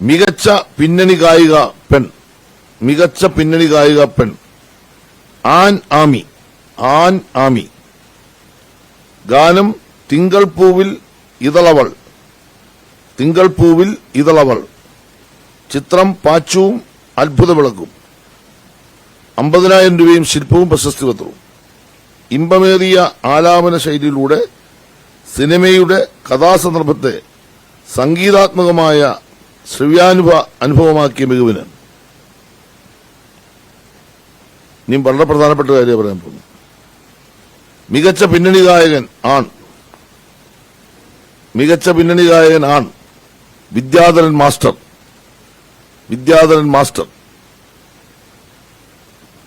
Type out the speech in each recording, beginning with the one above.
മികച്ച പിന്നണി ഗായിക പെൺ. മികച്ച പിന്നണി ഗായിക പെൺ ആൻ ആമി. ഗാനം തിങ്കൾ പൂവിൽ ഇതളവൾ. ചിത്രം പാച്ചുവും അത്ഭുത വിളക്കും. 50,000 രൂപയും ശില്പവും പ്രശസ്തി പത്രവും. ഇമ്പമേറിയ ആലാപന ശൈലിയിലൂടെ സിനിമയുടെ കഥാസന്ദർഭത്തെ സംഗീതാത്മകമായ അനുഭവമാക്കിയ മികവിന്. ഇനി വളരെ പ്രധാനപ്പെട്ട കാര്യം പറയാൻ പോകുന്നു. മികച്ച പിന്നണി ഗായകൻ ആൺ. വിദ്യാധരൻ മാസ്റ്റർ.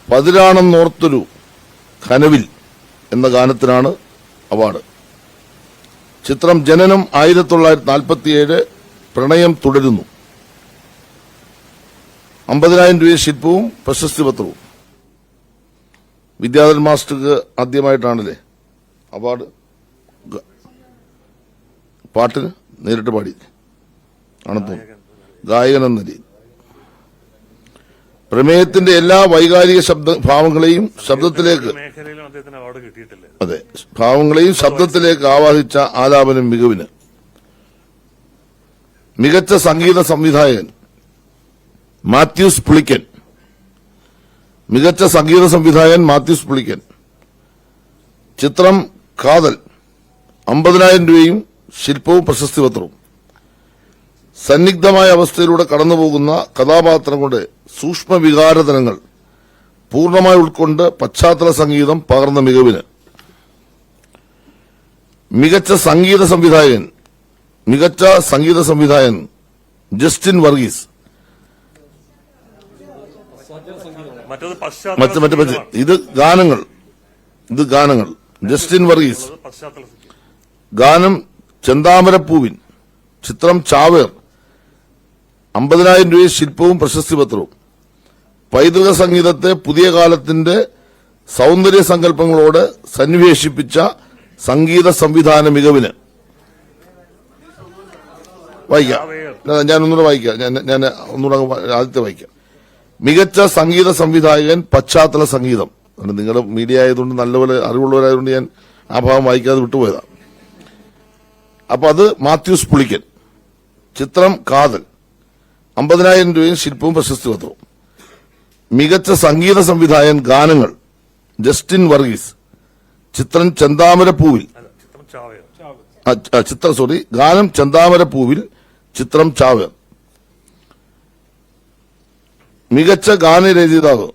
പതിരാണെന്നോർത്തൊരു കനവിൽ എന്ന ഗാനത്തിനാണ് അവാർഡ്. ചിത്രം ജനനം 1947. പ്രണയം തുടരുന്നു. 50,000 രൂപ ശില്പവും പ്രശസ്തി പത്രവും. വിദ്യാധരൻ മാസ്റ്റർക്ക് ആദ്യമായിട്ടാണല്ലേ അവാർഡ്? പാട്ടിന് നേരിട്ട് പാടി ആണെന്ന് തോന്നുന്നു. ഗായകൻ എന്ന നിലയിൽ പ്രമേയത്തിന്റെ എല്ലാ വൈകാരിക ഭാവങ്ങളെയും ശബ്ദത്തിലേക്ക് ആവാഹിച്ച ആലാപനം മികവിന്. മികച്ച സംഗീത സംവിധായകൻ മാത്യൂസ് പുളിക്കൻ. ചിത്രം കാതൽ. 50,000 രൂപയും ശില്പവും പ്രശസ്തി പത്രവും. സന്നിഗ്ധമായ അവസ്ഥയിലൂടെ കടന്നുപോകുന്ന കഥാപാത്രങ്ങളുടെ സൂക്ഷ്മ വികാരതലങ്ങൾ പൂർണ്ണമായി ഉൾക്കൊണ്ട് പശ്ചാത്തല സംഗീതം പകർന്ന മികവിന്. മികച്ച സംഗീത സംവിധായകൻ ജസ്റ്റിൻ വർഗീസ്. ഇത് ഗാനങ്ങൾ. ജസ്റ്റിൻ വർഗീസ്. ഗാനം ചെന്താമരപ്പൂവിൻ. ചിത്രം ചാവേർ. 50,000 രൂപ ശില്പവും പ്രശസ്തി പത്രവും. പൈതൃക സംഗീതത്തെ പുതിയ കാലത്തിന്റെ സൗന്ദര്യ സങ്കല്പങ്ങളോട് സന്നിവേശിപ്പിച്ച സംഗീത സംവിധാന മികവിന്. വായിക്കാം, ഞാൻ ഒന്നുകൂടെ ആദ്യത്തെ വായിക്കാം. മികച്ച സംഗീത സംവിധായകൻ പശ്ചാത്തല സംഗീതം. നിങ്ങളുടെ മീഡിയ ആയതുകൊണ്ട് നല്ലപോലെ അറിവുള്ളവരായതുകൊണ്ട് ഞാൻ ആ ഭാഗം വായിക്കാതെ വിട്ടുപോയതാണ്. അപ്പൊ അത് മാത്യൂസ് പുളിക്കൻ. ചിത്രം കാതൽ. 50,000 രൂപയും ശില്പവും പ്രശസ്തി പത്രവും. മികച്ച സംഗീത സംവിധായകൻ ഗാനങ്ങൾ ജസ്റ്റിൻ വർഗീസ്. ചിത്രം ചെന്താമരപ്പൂവിൽ. ഗാനം ചെന്താമരപ്പൂവിൽ. ചിത്രം ചാവേർ. മികച്ച ഗാനരചയിതാവ്